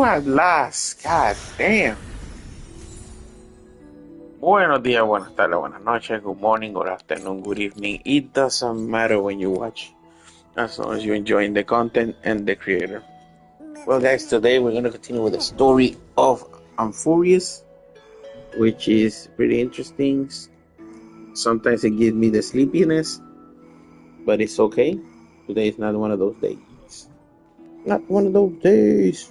Woo, at last. God damn. Buenos días, buenas tardes, buenas noches, good morning, good afternoon, good evening. It doesn't matter when you watch, as long as you're enjoying the content and the creator. Well, guys, today we're going to continue with the story of I'm Furious, which is pretty interesting. Sometimes it gives me the sleepiness, but it's okay. Today is not one of those days. Not one of those days.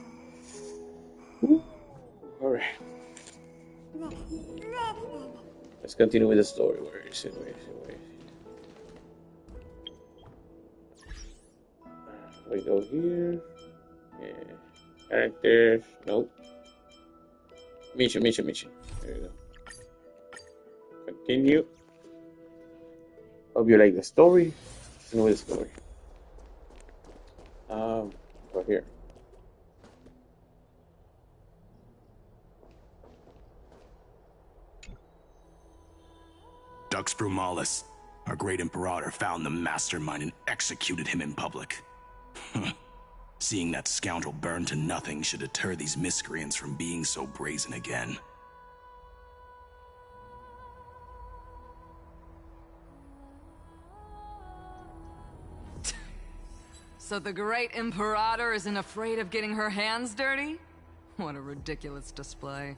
Alright. Let's continue with the story. Where is it? We go here. Yeah. Characters. Nope. Mission. There you go. Continue. Hope you like the story. Continue with the story. Go here. Dux Brumalis, our great Imperator, found the mastermind and executed him in public. Seeing that scoundrel burn to nothing should deter these miscreants from being so brazen again. So the great Imperator isn't afraid of getting her hands dirty? What a ridiculous display.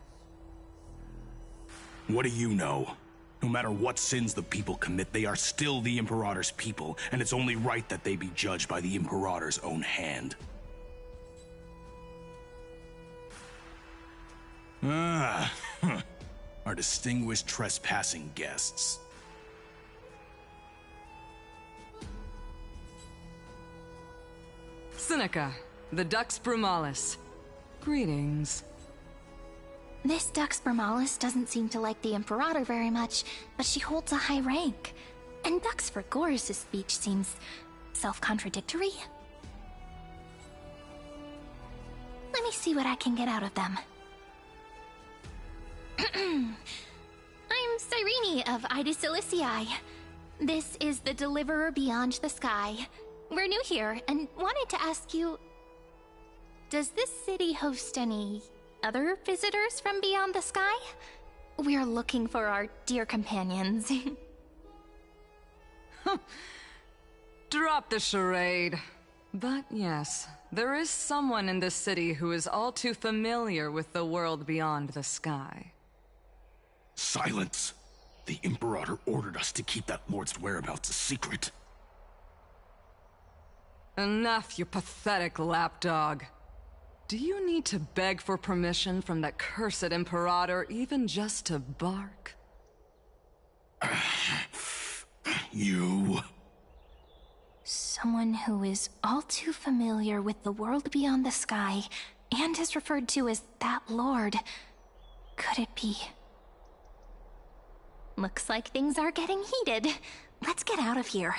What do you know? No matter what sins the people commit, they are still the Imperator's people, and it's only right that they be judged by the Imperator's own hand. Our distinguished trespassing guests. Seneca, the Dux Brumalis. Greetings. This Dux Brumalis doesn't seem to like the Imperator very much, but she holds a high rank. And Dux Vergoris' speech seems self-contradictory. Let me see what I can get out of them. I'm Cyrene of Ida Cilicii. This is the Deliverer Beyond the Sky. We're new here and wanted to ask you, does this city host any other visitors from beyond the sky? We're looking for our dear companions. Drop the charade. But yes, there is someone in this city who is all too familiar with the world beyond the sky. Silence! The Imperator ordered us to keep that lord's whereabouts a secret. Enough, you pathetic lapdog. Do you need to beg for permission from that cursed Imperator even just to bark? You... Someone who is all too familiar with the world beyond the sky and is referred to as that lord. Could it be? Looks like things are getting heated. Let's get out of here.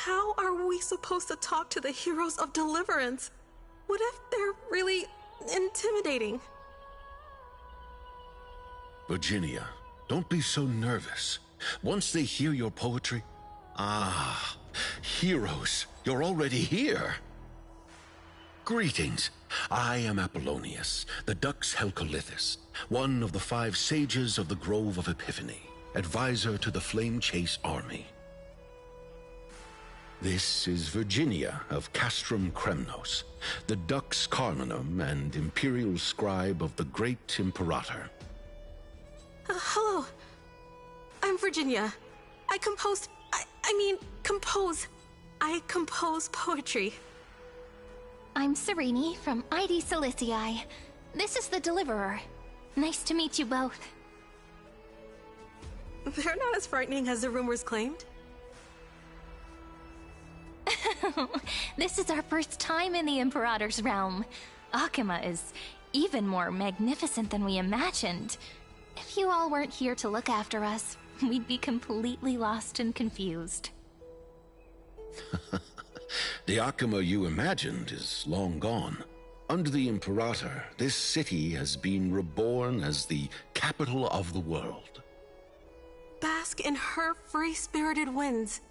How are we supposed to talk to the heroes of deliverance? What if they're really intimidating? Virginia, don't be so nervous. Once they hear your poetry... Ah, heroes, you're already here. Greetings. I am Apollonius, the Dux Helcolithus, one of the 5 sages of the Grove of Epiphany, advisor to the Flame Chase army. This is Virginia of Castrum Kremnos, the Dux Carminum and imperial scribe of the great Imperator. Hello. I'm Virginia. I compose poetry. I'm Cyrene from Ida Cilicii. This is the Deliverer. Nice to meet you both. They're not as frightening as the rumors claimed. This is our first time in the Imperator's realm. Akima is even more magnificent than we imagined. If you all weren't here to look after us, we'd be completely lost and confused. The Akima you imagined is long gone. Under the Imperator, this city has been reborn as the capital of the world. Bask in her free-spirited winds.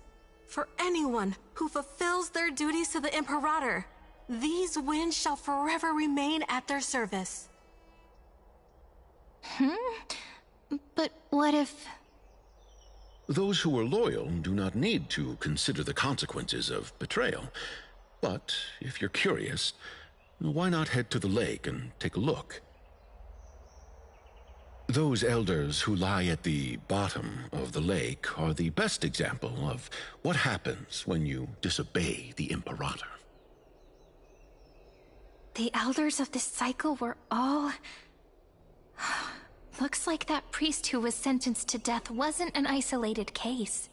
For anyone who fulfills their duties to the Imperator, these winds shall forever remain at their service. But what if... Those who are loyal do not need to consider the consequences of betrayal. But if you're curious, why not head to the lake and take a look? Those elders who lie at the bottom of the lake are the best example of what happens when you disobey the Imperator. The elders of this cycle were all... Looks like that priest who was sentenced to death wasn't an isolated case.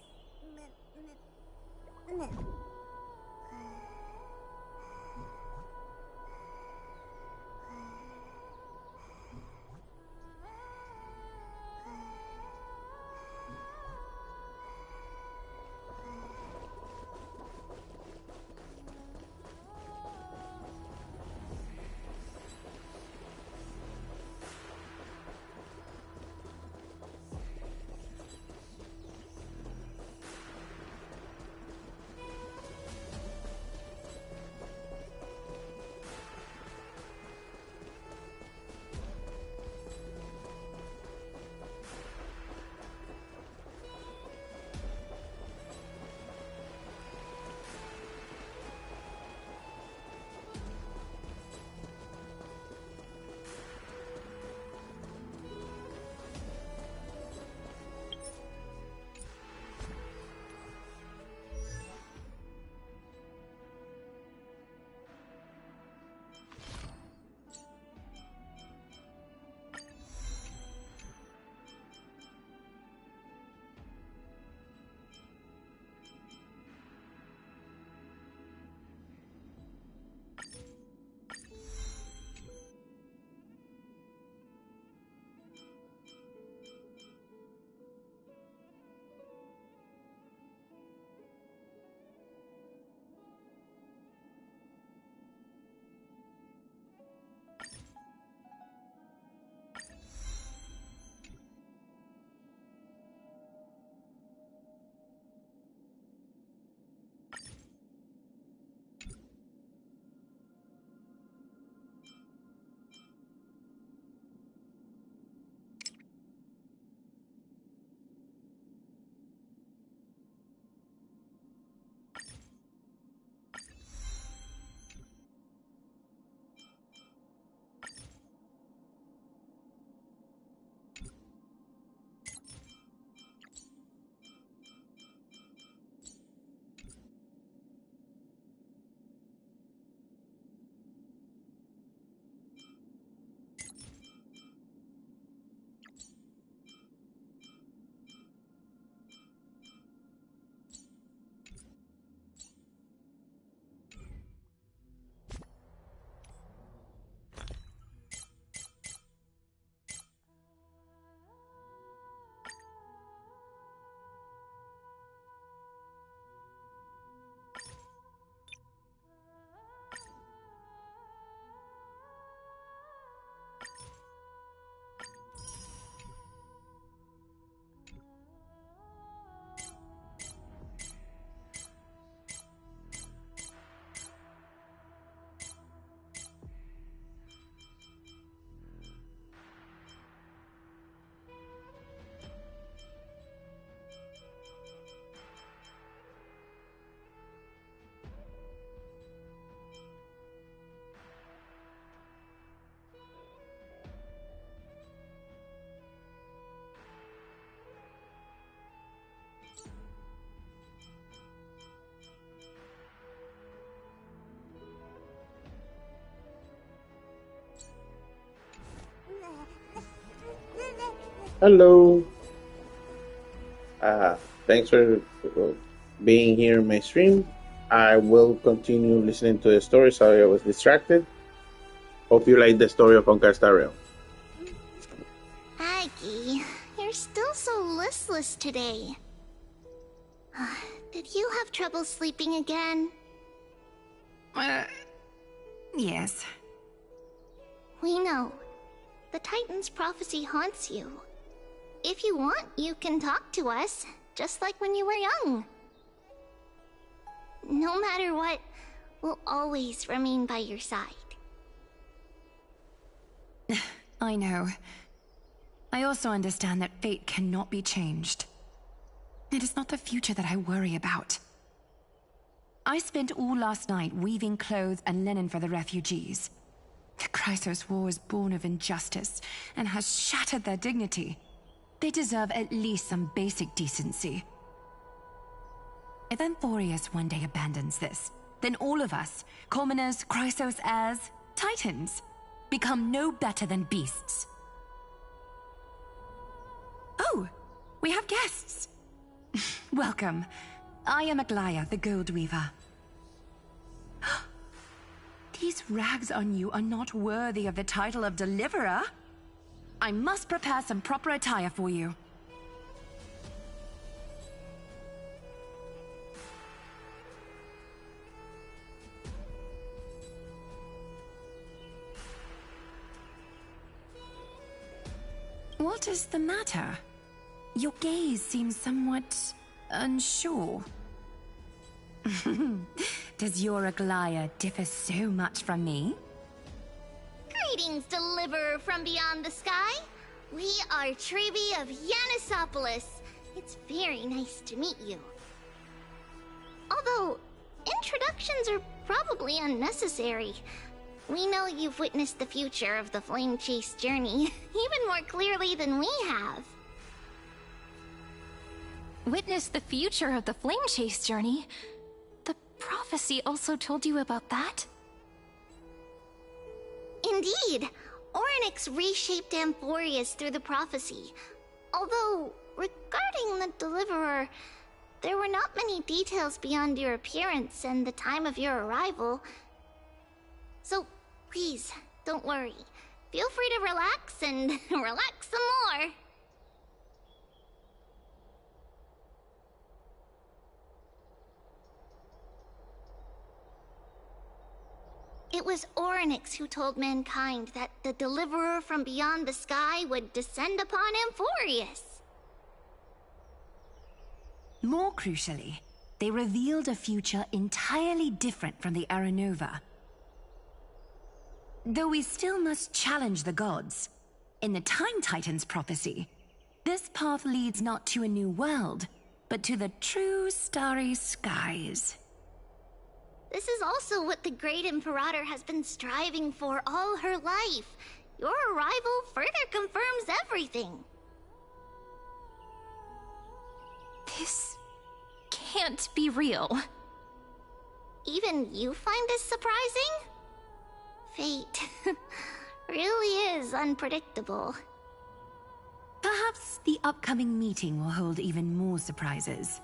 Hello. Thanks for being here in my stream. I will continue listening to the story. Sorry I was distracted. Hope you like the story of Honkai Star Rail. Aggie, you're still so listless today. Did you have trouble sleeping again? Yes. We know. The Titan's prophecy haunts you. If you want, you can talk to us, just like when you were young. No matter what, we'll always remain by your side. I know. I also understand that fate cannot be changed. It is not the future that I worry about. I spent all last night weaving clothes and linen for the refugees. The Chrysos War is born of injustice and has shattered their dignity. They deserve at least some basic decency. If Amphorius one day abandons this, then all of us, commoners, Chrysos heirs, Titans, become no better than beasts. Oh, we have guests. Welcome. I am Aglaya, the Gold Weaver. These rags on you are not worthy of the title of Deliverer. I must prepare some proper attire for you. What is the matter? Your gaze seems somewhat unsure. Does your Aglaya differ so much from me? Greetings, Deliverer from beyond the sky. We are Trebi of Yanisopolis. It's very nice to meet you. Although, introductions are probably unnecessary. We know you've witnessed the future of the Flame Chase journey, even more clearly than we have. Witness the future of the Flame Chase journey? The prophecy also told you about that? Indeed. Orynyx reshaped Amphorius through the prophecy. Although, regarding the Deliverer, there were not many details beyond your appearance and the time of your arrival. So, please, don't worry. Feel free to relax and relax some more. It was Orynyx who told mankind that the Deliverer from beyond the sky would descend upon Amphorius. More crucially, they revealed a future entirely different from the Aranova. Though we still must challenge the gods, in the Time Titan's prophecy, this path leads not to a new world, but to the true starry skies. This is also what the Great Imperator has been striving for all her life. Your arrival further confirms everything. This can't be real. Even you find this surprising? Fate really is unpredictable. Perhaps the upcoming meeting will hold even more surprises.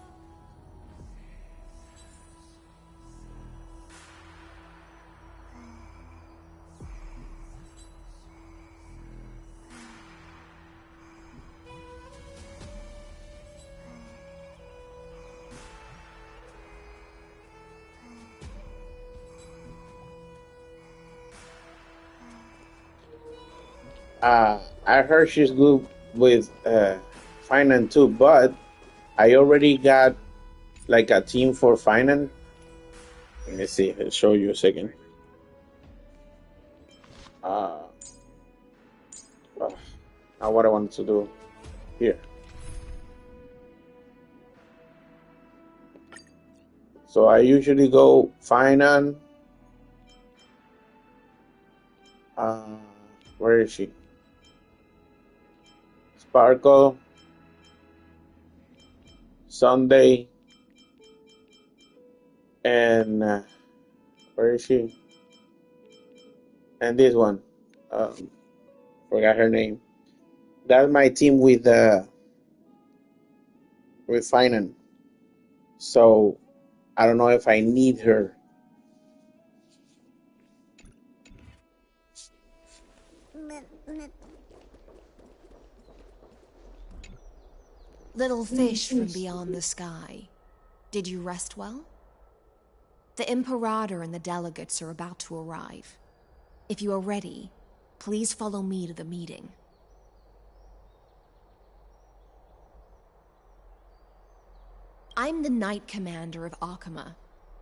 I heard she's good with finance too, but I already got like a team for finance. Let me see. I'll show you a second. Now what I wanted to do here. So I usually go finance. Where is she? Sparkle, Sunday, and where is she? And this one, forgot her name. That's my team with finance. So I don't know if I need her. Little fish from beyond the sky, did you rest well? The Imperator and the delegates are about to arrive. If you are ready, Please follow me to the meeting. I'm the Knight Commander of Akama,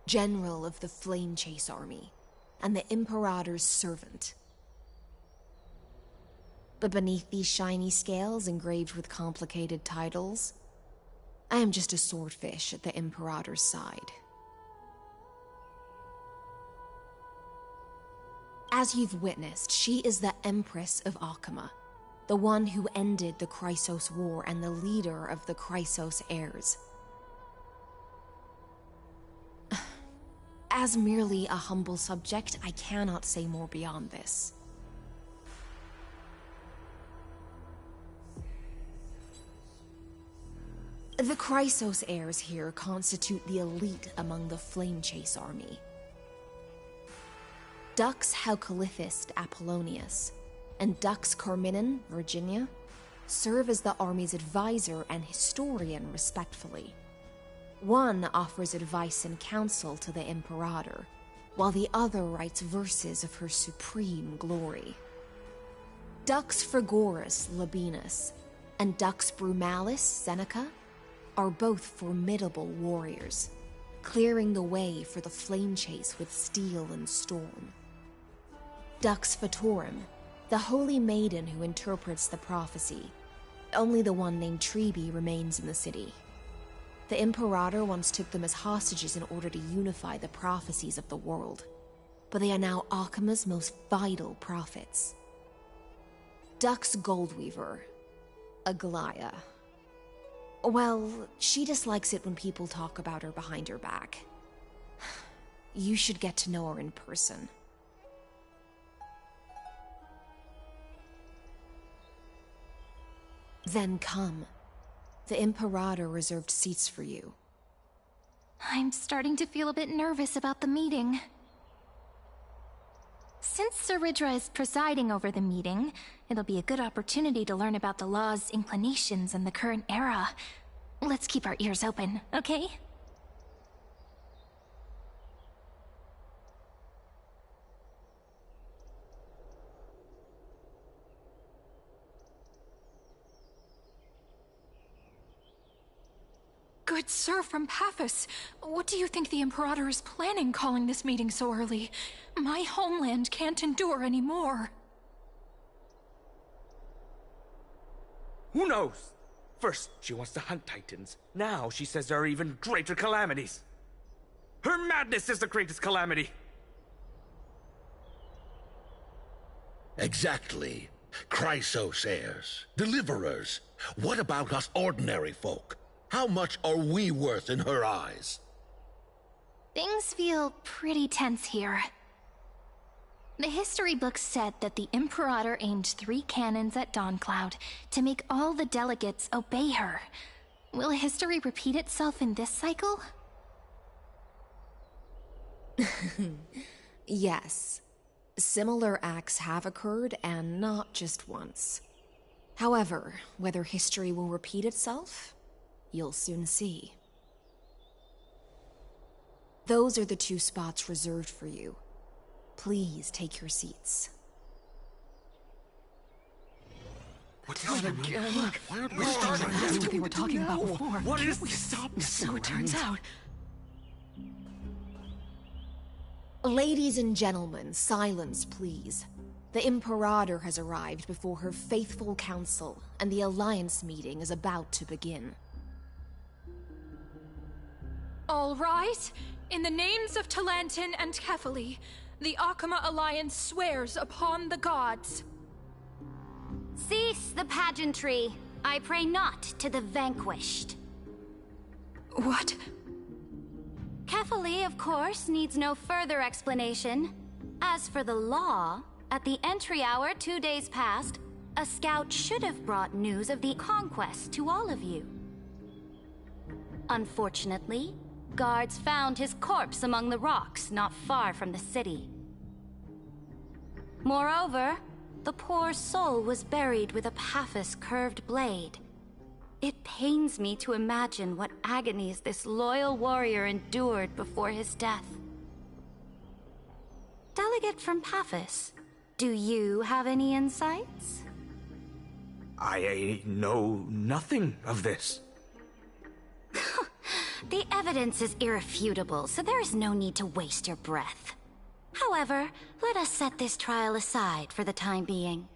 General of the Flame Chase Army, and the Imperator's servant. But beneath these shiny scales engraved with complicated titles, I am just a swordfish at the Imperator's side. As you've witnessed, she is the Empress of Akama, the one who ended the Chrysos War and the leader of the Chrysos heirs. As merely a humble subject, I cannot say more beyond this. The Chrysos heirs here constitute the elite among the Flame Chase army. Dux Halcalithist Apollonius and Dux Carminin, Virginia, serve as the army's advisor and historian respectively. One offers advice and counsel to the Imperator, while the other writes verses of her supreme glory. Dux Frigorus Labienus and Dux Brumalis Seneca are both formidable warriors, clearing the way for the flame chase with steel and storm. Dux Fatorum, the holy maiden who interprets the prophecy. Only the one named Trebi remains in the city. The Imperator once took them as hostages in order to unify the prophecies of the world, but they are now Akama's most vital prophets. Dux Goldweaver, Aglaya. Well, she dislikes it when people talk about her behind her back. You should get to know her in person. Then come. The Imperator reserved seats for you. I'm starting to feel a bit nervous about the meeting. Since Saridra is presiding over the meeting, it'll be a good opportunity to learn about the law's inclinations in the current era. Let's keep our ears open, okay? Good sir from Paphos, what do you think the Imperator is planning calling this meeting so early? My homeland can't endure anymore. Who knows? First, she wants to hunt Titans. Now she says there are even greater calamities. Her madness is the greatest calamity. Exactly. Chrysos heirs, deliverers. What about us ordinary folk? How much are we worth in her eyes? Things feel pretty tense here. The history books said that the Imperator aimed 3 cannons at Dawncloud to make all the delegates obey her. Will history repeat itself in this cycle? Yes. Similar acts have occurred, and not just once. However, whether history will repeat itself, you'll soon see. Those are the 2 spots reserved for you. Please take your seats. What's going on again? Look, that's what they were talking about before. What is we stop this? So it turns out. Ladies and gentlemen, silence, please. The Imperator has arrived before her faithful council, and the Alliance meeting is about to begin. All rise. In the names of Talantin and Kefali, the Akama Alliance swears upon the gods. Cease the pageantry. I pray not to the vanquished. What? Kefali, of course, needs no further explanation. As for the law, at the entry hour 2 days past, a scout should have brought news of the conquest to all of you. Unfortunately, guards found his corpse among the rocks not far from the city. Moreover, the poor soul was buried with a Paphos curved blade. It pains me to imagine what agonies this loyal warrior endured before his death. Delegate from Paphos, Do you have any insights? I know nothing of this. The evidence is irrefutable, so there is no need to waste your breath. However, let us set this trial aside for the time being.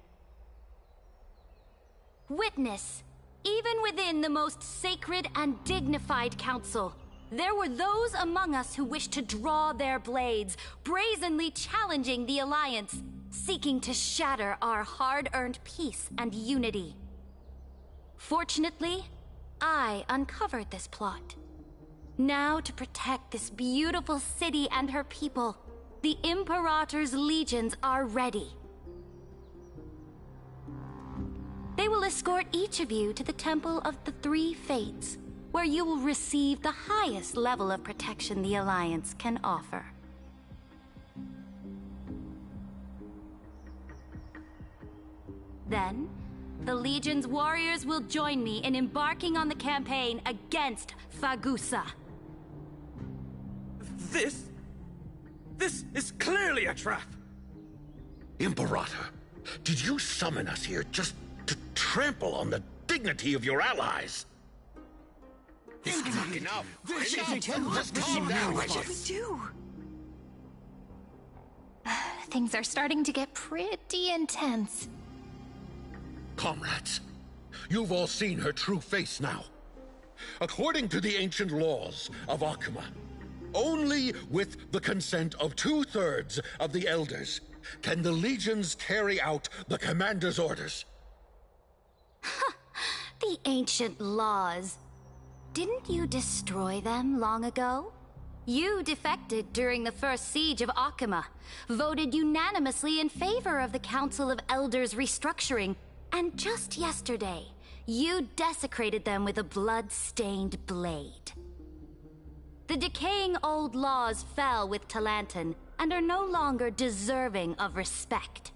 Witness, even within the most sacred and dignified council, there were those among us who wished to draw their blades, brazenly challenging the Alliance, seeking to shatter our hard-earned peace and unity. Fortunately, I uncovered this plot. Now, to protect this beautiful city and her people, the Imperator's legions are ready. They will escort each of you to the Temple of the Three Fates, where you will receive the highest level of protection the Alliance can offer. Then, the Legion's warriors will join me in embarking on the campaign against Fagusa. This is clearly a trap! Imperator, did you summon us here just to trample on the dignity of your allies? Enough! Let's calm down. What should we do? Things are starting to get pretty intense. Comrades, you've all seen her true face now. According to the ancient laws of Akuma, only with the consent of 2/3 of the elders can the legions carry out the commander's orders. The ancient laws. Didn't you destroy them long ago? You defected during the first siege of Akuma, voted unanimously in favor of the Council of Elders restructuring, and just yesterday, you desecrated them with a blood-stained blade. The decaying old laws fell with Talanton and are no longer deserving of respect.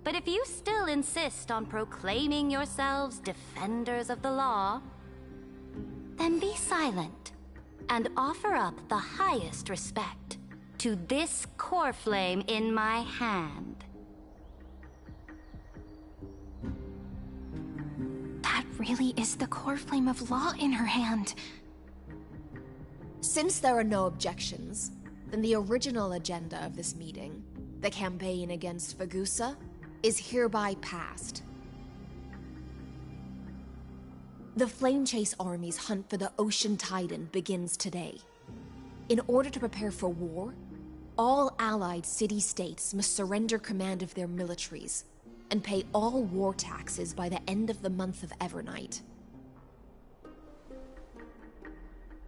But if you still insist on proclaiming yourselves defenders of the law, then be silent and offer up the highest respect to this core flame in my hand. That really is the core flame of law in her hand. Since there are no objections, then the original agenda of this meeting, the campaign against Fagusa, is hereby passed. The Flame Chase Army's hunt for the Ocean Titan begins today. In order to prepare for war, all allied city-states must surrender command of their militaries and pay all war taxes by the end of the month of Evernight.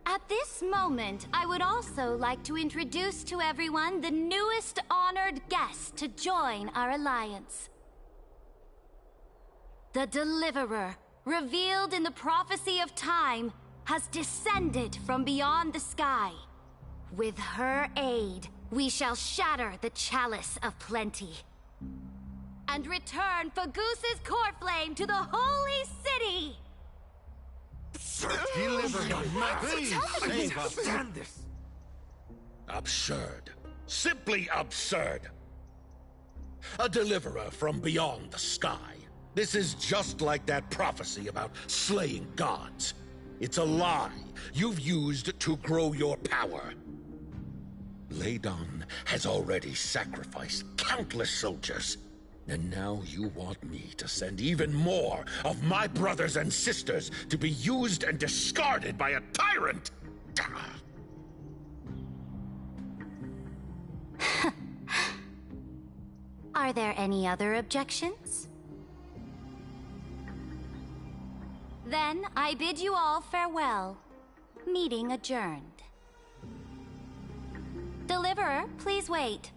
At this moment, I would also like to introduce to everyone the newest honored guest to join our alliance. The Deliverer, revealed in the prophecy of time, has descended from beyond the sky. With her aid, we shall shatter the Chalice of Plenty and return Fagusa's core flame to the Holy City! Please save us. Stand this! Absurd. Simply absurd. A deliverer from beyond the sky. This is just like that prophecy about slaying gods. It's a lie you've used to grow your power. Ladon has already sacrificed countless soldiers. And now you want me to send even more of my brothers and sisters to be used and discarded by a tyrant? Are there any other objections? Then I bid you all farewell. Meeting adjourned. Deliverer, please wait.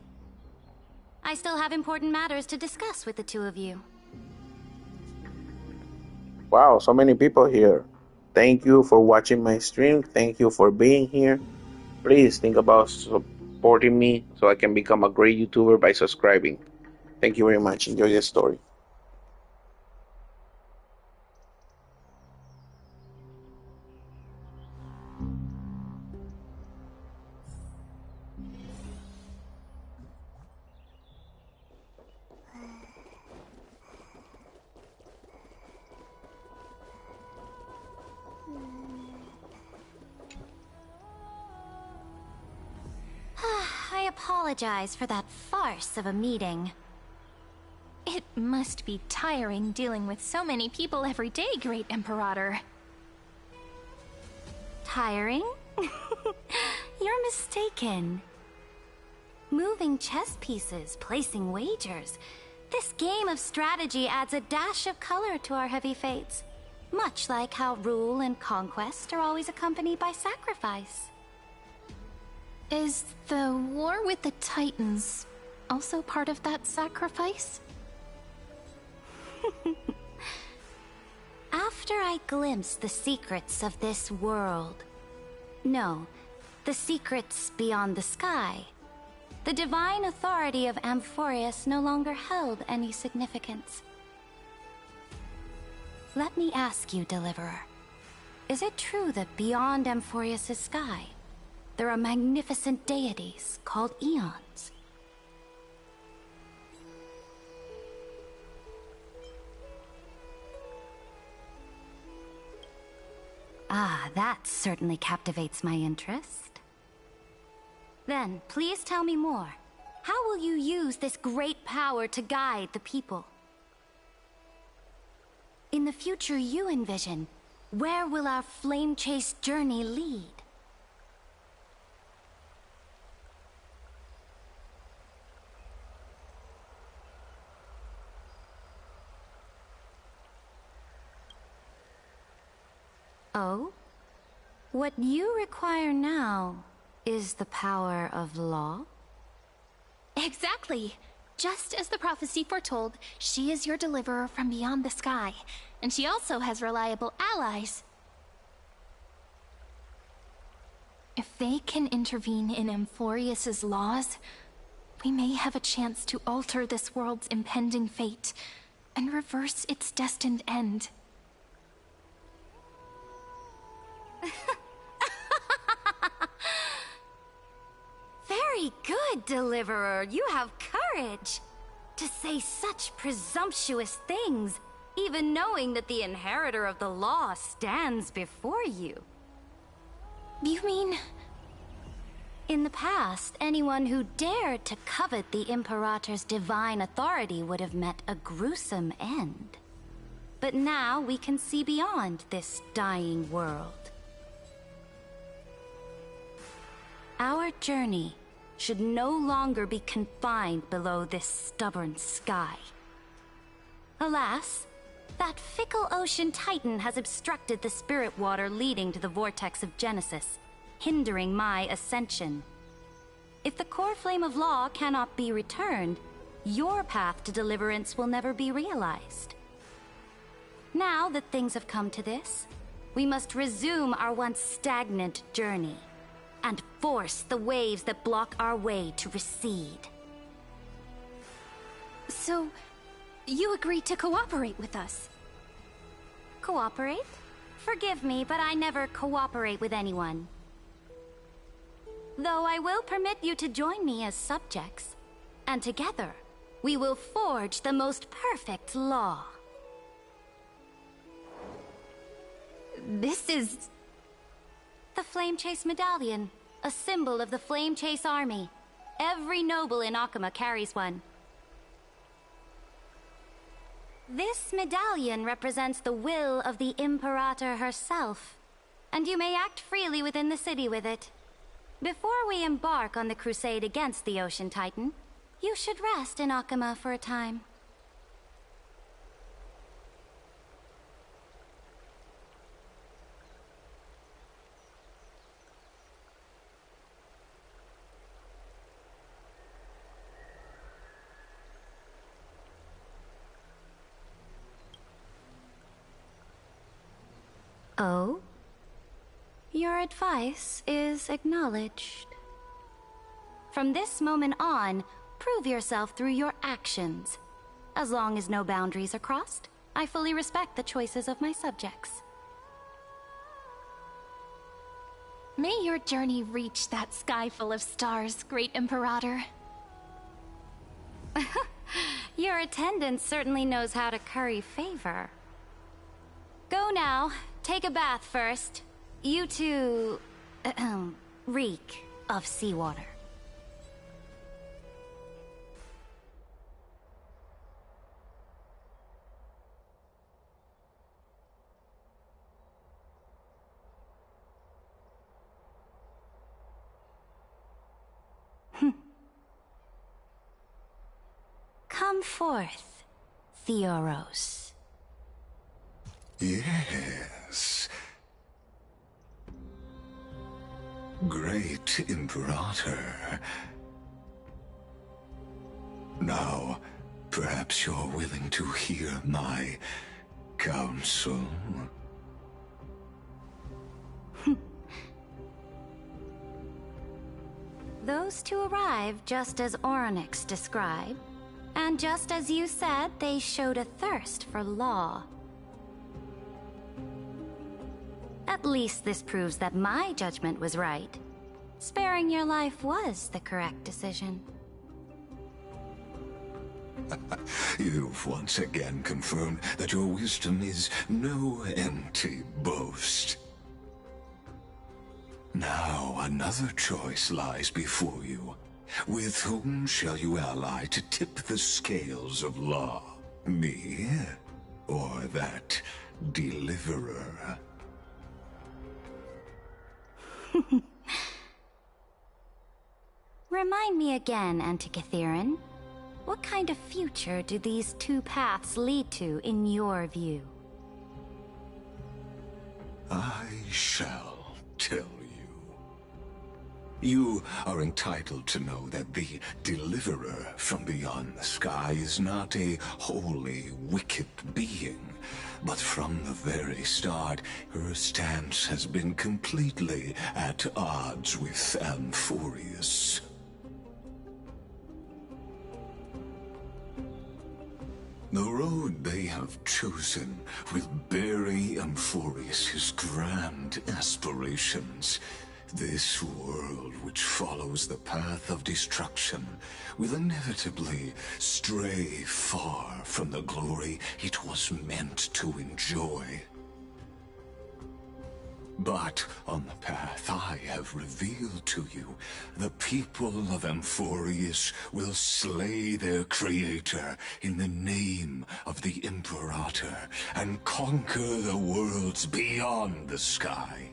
I still have important matters to discuss with the two of you. Wow, so many people here. Thank you for watching my stream. Thank you for being here. Please think about supporting me so I can become a great YouTuber by subscribing. Thank you very much. Enjoy this story. apologize for that farce of a meeting. It must be tiring dealing with so many people every day, Great Imperator. Tiring? You're mistaken. Moving chess pieces, placing wagers. This game of strategy adds a dash of color to our heavy fates. Much like how rule and conquest are always accompanied by sacrifice. Is the war with the Titans also part of that sacrifice? After I glimpsed the secrets of this world... No, the secrets beyond the sky. The divine authority of Amphorius no longer held any significance. Let me ask you, Deliverer. Is it true that beyond Amphorius' sky, there are magnificent deities called Eons? Ah, that certainly captivates my interest. Then, please tell me more. How will you use this great power to guide the people? In the future you envision, where will our flame chase journey lead? Oh? What you require now is the power of law? Exactly. Just as the prophecy foretold, she is your deliverer from beyond the sky, and she also has reliable allies. If they can intervene in Amphorius's laws, we may have a chance to alter this world's impending fate and reverse its destined end. Very good, Deliverer. You have courage. To say such presumptuous things, even knowing that the inheritor of the law stands before you. You mean... In the past, anyone who dared to covet the Imperator's divine authority would have met a gruesome end. But now we can see beyond this dying world. Our journey should no longer be confined below this stubborn sky. Alas, that fickle ocean titan has obstructed the spirit water leading to the vortex of Genesis, hindering my ascension. If the core flame of law cannot be returned, your path to deliverance will never be realized. Now that things have come to this, we must resume our once stagnant journey and force the waves that block our way to recede. So, you agreed to cooperate with us? Cooperate? Forgive me, but I never cooperate with anyone. Though I will permit you to join me as subjects, and together, we will forge the most perfect law. This is... The Flame Chase Medallion, a symbol of the Flame Chase Army. Every noble in Akuma carries one. This medallion represents the will of the Imperator herself, and you may act freely within the city with it. Before we embark on the crusade against the Ocean Titan, you should rest in Akuma for a time. Oh? Your advice is acknowledged. From this moment on, prove yourself through your actions. As long as no boundaries are crossed, I fully respect the choices of my subjects. May your journey reach that sky full of stars, Great Imperator. Your attendant certainly knows how to curry favor. Go now. Take a bath first. You two... reek of seawater. Come forth, Theoros. Yes. Great Imperator. Now, perhaps you're willing to hear my counsel? Those two arrived just as Oryx described, and just as you said, they showed a thirst for law. At least this proves that my judgment was right. Sparing your life was the correct decision. You've once again confirmed that your wisdom is no empty boast. Now another choice lies before you. With whom shall you ally to tip the scales of law? Me? Or that deliverer? Remind me again, Antikythera. What kind of future do these two paths lead to in your view? I shall tell you. You are entitled to know that the Deliverer from beyond the sky is not a wholly wicked being, but from the very start, her stance has been completely at odds with Amphorius. The road they have chosen will bury Amphorius' grand aspirations. This world which follows the path of destruction will inevitably stray far from the glory it was meant to enjoy. But on the path I have revealed to you, the people of Amphorius will slay their creator in the name of the Imperator and conquer the worlds beyond the sky.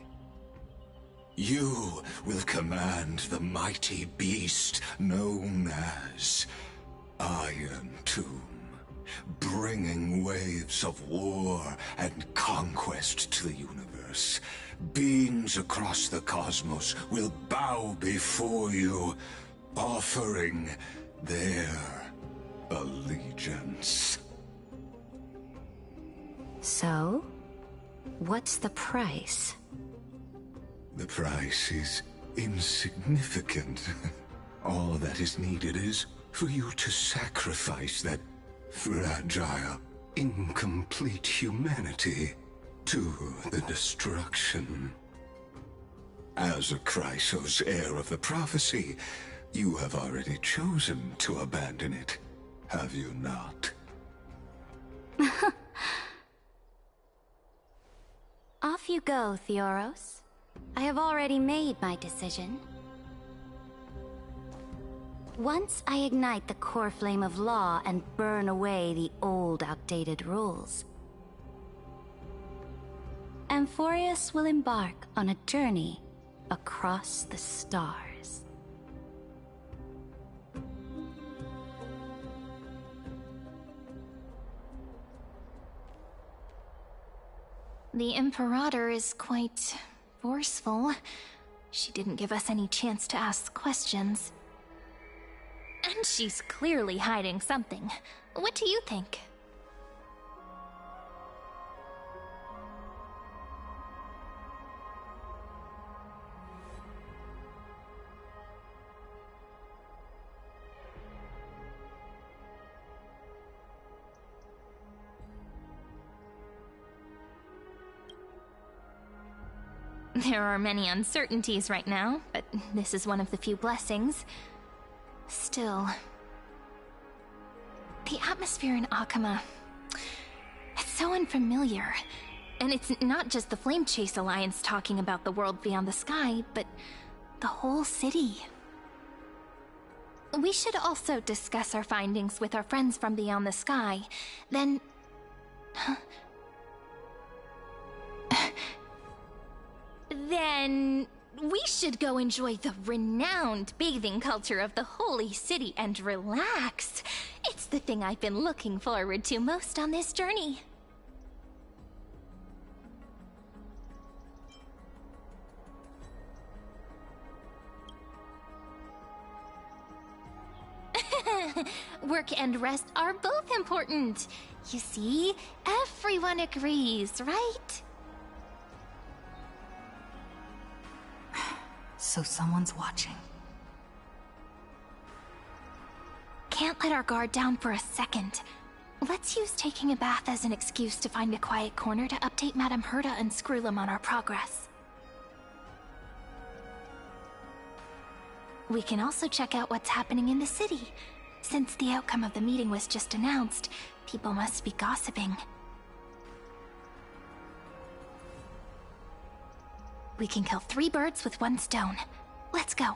You will command the mighty beast known as Iron Tomb, bringing waves of war and conquest to the universe. Beings across the cosmos will bow before you, offering their allegiance. So, what's the price? The price is insignificant. All that is needed is for you to sacrifice that fragile, incomplete humanity to the destruction. As a Chrysos, heir of the prophecy, you have already chosen to abandon it, have you not? Off you go, Theoros. I have already made my decision. Once I ignite the core flame of law and burn away the old, outdated rules, Amphorius will embark on a journey across the stars. The Imperator is quite forceful. She didn't give us any chance to ask questions. And she's clearly hiding something. What do you think? There are many uncertainties right now, but this is one of the few blessings. Still, the atmosphere in Akama, it's so unfamiliar. And it's not just the Flame Chase Alliance talking about the world beyond the sky, but the whole city. We should also discuss our findings with our friends from beyond the sky. Then... Then we should go enjoy the renowned bathing culture of the holy city and relax. It's the thing I've been looking forward to most on this journey. Work and rest are both important. You see, everyone agrees, right? So someone's watching. Can't let our guard down for a second. Let's use taking a bath as an excuse to find a quiet corner to update Madame Herta and Screwlum on our progress. We can also check out what's happening in the city. Since the outcome of the meeting was just announced, people must be gossiping. We can kill 3 birds with 1 stone. Let's go.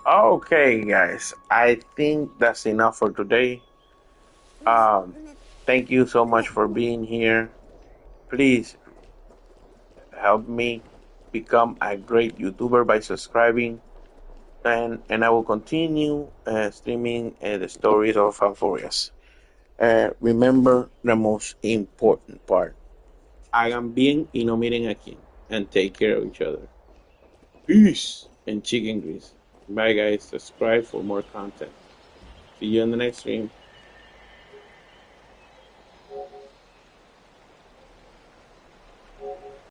Okay, guys, I think that's enough for today. Thank you so much for being here. Please help me become a great YouTuber by subscribing, and I will continue streaming the stories of Alforias. Remember the most important part. Hagan bien y no miren a quién, and take care of each other. Peace and chicken grease. Bye, guys. Subscribe for more content. See you in the next stream.